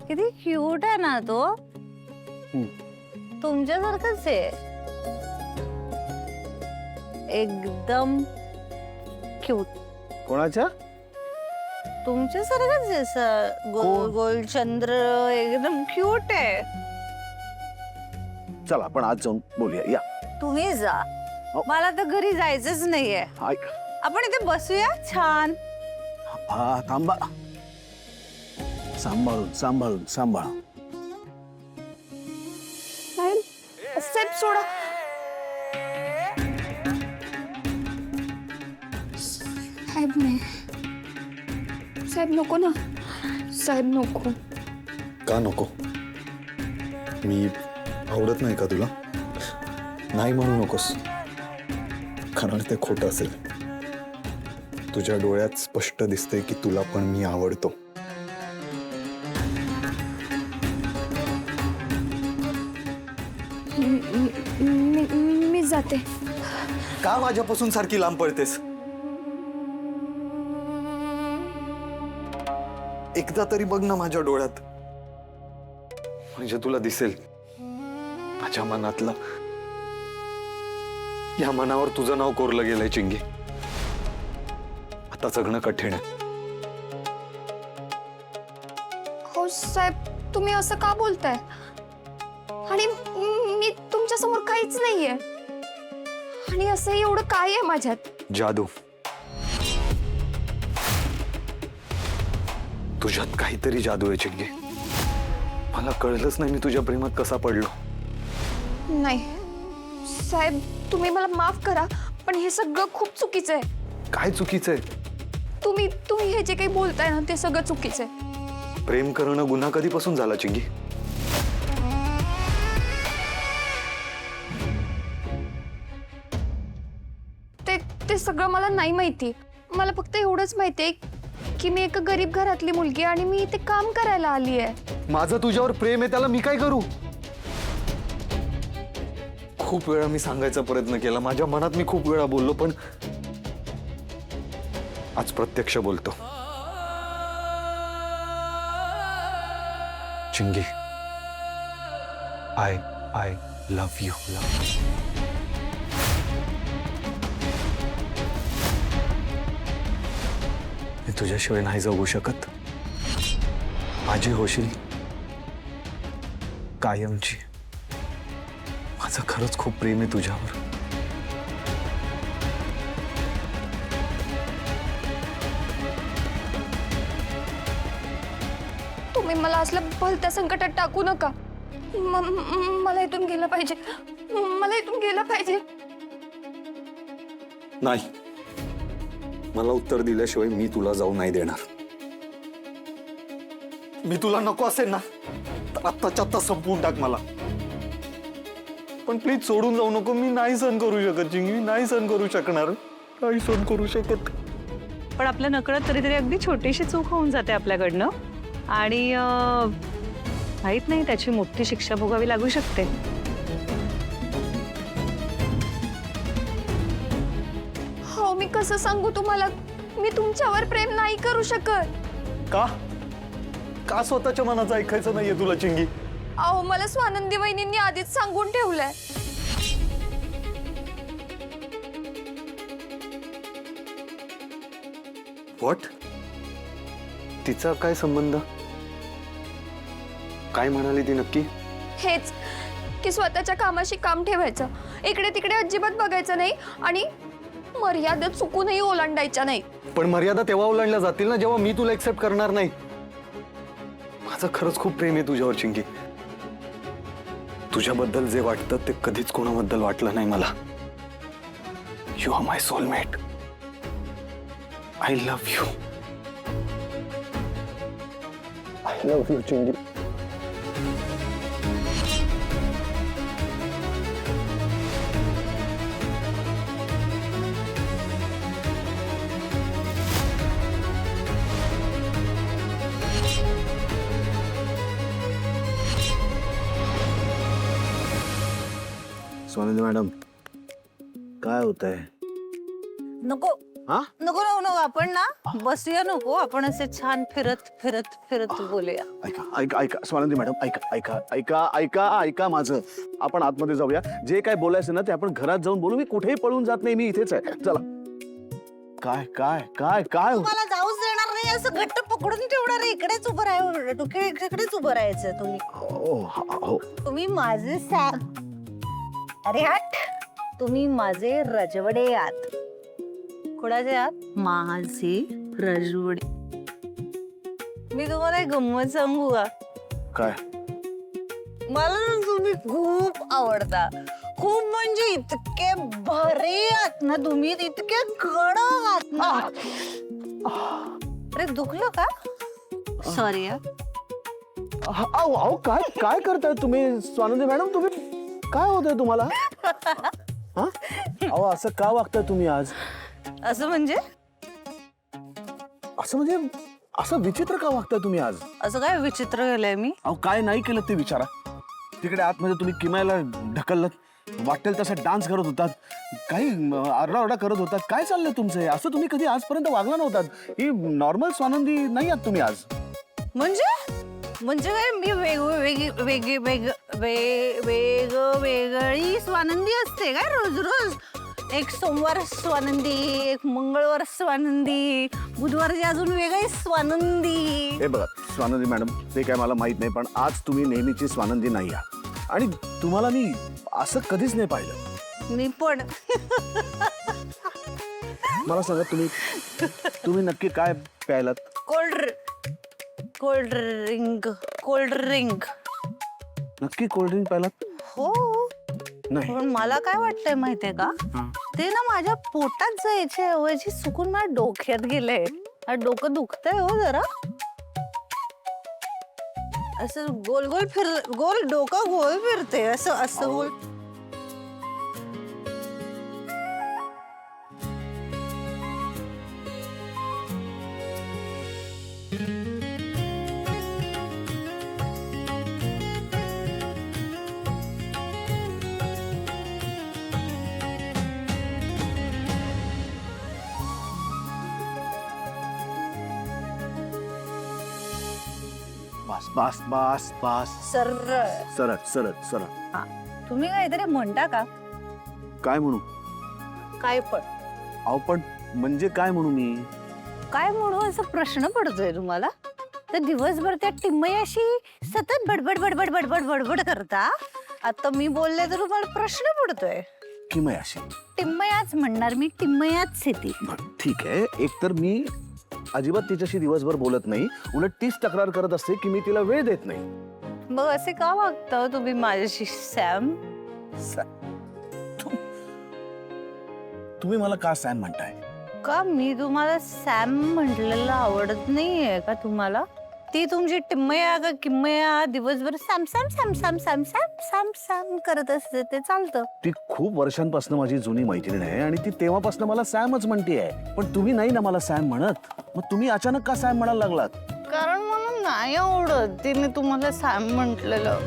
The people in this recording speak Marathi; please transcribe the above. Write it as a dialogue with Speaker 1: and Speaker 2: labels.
Speaker 1: किती क्यूट आहे ना तो. तुमच्यासारखंच आहे एकदम क्यूट.
Speaker 2: कोणाच्या?
Speaker 1: तुमच्यासारखंच आहे सर. गोल गोल चंद्र एकदम क्यूट आहे.
Speaker 2: चला आपण आज जाऊन बोलूया. या
Speaker 1: तुम्ही जा. मला तर घरी जायचंच नाहीये. आपण इथे बसूया छान.
Speaker 2: हा थांबा. सांभाळून सांभाळून सांभाळून.
Speaker 3: साहेब सोडा. साहेब नाही. साहेब नको ना. साहेब नको.
Speaker 4: का नको? मी आवडत नाही का तुला? नाही म्हणू नकोस, कारण ते खोटं असेल. तुझ्या डोळ्यात स्पष्ट दिसते की तुला पण मी आवडतो.
Speaker 3: मी जाते.
Speaker 4: का माझ्यापासून सारखी लांब पळतेस? एकदा तरी बघ ना माझ्या डोळ्यात, म्हणजे तुला दिसेल माझ्या मनातलं. या मनावर तुझं नाव कोरलं गेलंय चिंगी. आता जगणं कठीण आहे.
Speaker 3: हो साहेब, तुम्ही असं का बोलताय? आणि मी तुमच्या समोर काहीच नाहीये. आणि असं एवढं काय आहे माझ्यात?
Speaker 4: जादू. तुझ्यात काहीतरी जादू आहे चिंगी. मला कळलंच नाही मी तुझ्या प्रेमात कसा पडलो.
Speaker 3: नाही साहेब, तुम्ही मला माफ करा, पण हे सगळं खूप चुकीचं आहे.
Speaker 4: काय चुकीचं आहे?
Speaker 3: तुम्ही हे जे काही बोलताय ना, ते सगळं चुकीचं आहे.
Speaker 4: प्रेम करणं गुन्हा कधीपासून झाला चिंगी?
Speaker 3: ते सगळं मला नाही माहिती. मला फक्त एवढंच माहिती आहे की मी एका गरीब घरातली मुलगी आणि मी इथे काम करायला आली आहे.
Speaker 4: माझं तुझ्यावर प्रेम आहे, त्याला मी काय करू? खूप वेळा मी सांगायचा प्रयत्न केला, माझ्या मनात मी खूप वेळा बोललो, पण आज प्रत्यक्ष बोलतो. चिंगी, आय लव्ह यू. मी तुझ्याशिवाय नाही जगू शकत. माझी होशील कायमची. माझं खरंच खूप प्रेम आहे तुझ्यावर.
Speaker 3: तुम्ही मला असलं भलत्या संकटात टाकू नका. मला इथून गेलं पाहिजे. मला इथून गेलं पाहिजे.
Speaker 4: नाही, मला उत्तर दिल्याशिवाय मी तुला जाऊ नाही देणार. मी तुला नको असेल ना, तर आत्ताच्या आत्ता संपवून टाक मला. पण प्लीज सोडून जाऊ नको. मी नाही सहन करू शकत चिंगी. मी नाही सहन करू शकणार. नाही सहन करू शकत.
Speaker 1: पण आपल्या नकळत तरी अगदी छोटीशी चूक होऊन जाते आपल्याकडनं. आणि माहित नाही, त्याची मोठी शिक्षा भोगावी लागू शकते.
Speaker 3: हो, मी कसं सांगू तुम्हाला, मी तुमच्यावर प्रेम नाही करू शकत.
Speaker 4: का? का स्वतःच्या मनाचं ऐकायचं नाहीये तुला चिंगी?
Speaker 3: अहो, मला स्वानंदी वहिनींनी आधीच सांगून ठेवलंय.
Speaker 4: व्हॉट? तिचा काय संबंध? काय म्हणाली ती नक्की?
Speaker 3: हेच की स्वतःच्या कामाशी काम ठेवायचं, इकडे तिकडे अजिबात बघायचं नाही आणि मर्यादा चुकूनही ओलांडायच्या नाही.
Speaker 4: पण मर्यादा तेव्हा ओलांडल्या जातील ना, जेव्हा मी तुला एक्सेप्ट करणार नाही. माझं खरंच खूप प्रेम आहे तुझ्यावर चिंगी. तुझ्याबद्दल जे वाटतं ते कधीच कोणाबद्दल वाटलं नाही मला. You are my soulmate. I love you. I love you Chingi.
Speaker 2: Swanandi madam, काय होत आहे?
Speaker 1: नको,
Speaker 2: हा
Speaker 5: नको नको नको, आपण ना बसूया, नको आपण असे छान फिरत फिरत फिरत बोलूया.
Speaker 2: ऐका ऐका ऐका स्वानंदी मॅडम, ऐका ऐका ऐका ऐका ऐका माझं. आपण आतमध्ये जाऊया. जे काय बोलायचं ना ते आपण घरात जाऊन बोलू. मी कुठेही पळून जात नाही, मी इथेच आहे. चला. काय काय काय काय
Speaker 5: तुम्हाला जाऊच देणार नाही, असं घट्ट पकडून ठेवणार आहे. इकडेच उभं राहा, डोके इकडेच उभं राहायचं तुम्ही.
Speaker 2: हो
Speaker 5: तुम्ही माझे अरे हट, तुम्ही माझे रजवडे आहात. कोणाचे आहात? माझे रजवडे. मी तुम्हाला एक गंमत सांगू का?
Speaker 2: काय
Speaker 5: मला ना तुम्ही खूप आवडता. खूप म्हणजे इतके भारी आहात ना तुम्ही, इतके कडक आहात ना. अरे दुखलं का? सॉरी.
Speaker 2: अहो अहो काय काय करताय तुम्ही स्वानंदी मॅडम? तुम्ही काय होतंय तुम्हाला? हा अहो असं का वागताय तुम्ही आज?
Speaker 5: असं म्हणजे
Speaker 2: असं विचित्र का वागताय तुम्ही आज?
Speaker 5: असं काय विचित्र केलंय मी?
Speaker 2: अहो काय नाही केलं ते विचारा. तिकडे आतमध्ये तुम्ही किमयाला ढकललं, वाटेल तसा डान्स करत होतात, काही आरडाओरडा करत होतात. काय चाललंय तुमचं हे? असं तुम्ही कधी आजपर्यंत वागला नव्हतात. ही नॉर्मल स्वानंदी नाही आहात तुम्ही आज.
Speaker 5: म्हणजे काय, मी वेगवेगळी स्वानंदी असते काय रोज रोज? एक सोमवार स्वानंदी, एक मंगळवार स्वानंदी, बुधवारची अजून वेगळी स्वानंदी.
Speaker 2: हे बघा स्वानंदी मॅडम, ते काय मला माहित नाही, पण आज तुम्ही नेहमीची स्वानंदी नाही आहात. आणि तुम्हाला मी असं कधीच नाही पाहिलं.
Speaker 5: मी पण.
Speaker 2: मला सांगा तुम्ही नक्की काय प्यायलात?
Speaker 5: Cold drink.
Speaker 2: नक्की कोल्ड्रिंक प्यायलात?
Speaker 5: हो.
Speaker 2: नाही.
Speaker 5: पण मला काय वाटतंय माहितीये का, ते ना माझ्या पोटात जायच्या ऐवजी चुकून माझ्या डोक्यात गेलंय. डोकं दुखतंय हो जरा. असं गोल डोकं गोल फिरते असं गोल.
Speaker 2: बस बस बस बस.
Speaker 5: सरळ.
Speaker 2: सरळ.
Speaker 5: हा, तुम्ही काहीतरी म्हणता का?
Speaker 2: काय म्हणू?
Speaker 5: काय पण
Speaker 2: अहो पण म्हणजे काय म्हणू मी?
Speaker 5: काय म्हणू असा प्रश्न पडतोय तुम्हाला? तर दिवसभर त्या टिम्मयाशी सतत बडबड करता. आता मी बोलले तर तुम्हाला प्रश्न पडतोय.
Speaker 2: किमयाशी
Speaker 5: टिम्मयाच म्हणणार मी, टिम्मयाच ती.
Speaker 2: ठीक आहे. एकतर मी अजिबात तिच्याशी दिवसभर बोलत नाही, उलट तीच तक्रार करत असते की मी तिला वेळ देत नाही.
Speaker 5: मग असे का वागता तुम्ही माझ्याशी सॅम?
Speaker 2: तुम्ही मला का सॅम म्हणताय?
Speaker 5: का मी तुम्हाला सॅम म्हटलेलं आवडत नाहीये का तुम्हाला? ती तुमची टिम्मया का किम्मया दिवसभर Sam Sam Sam Sam Sam Sam Sam Sam करत असते, ते चालतं.
Speaker 2: ती खूप वर्षांपासून माझी जुनी मैत्रीण आहे आणि ती तेव्हापासून मला सॅमच म्हणतेय. पण तुम्ही नाही ना मला सॅम म्हणत, मग तुम्ही अचानक का सॅम म्हणायला लागलात?
Speaker 5: कारण मला नाही आवडत तिने तुम्हाला सॅम म्हटलेलं.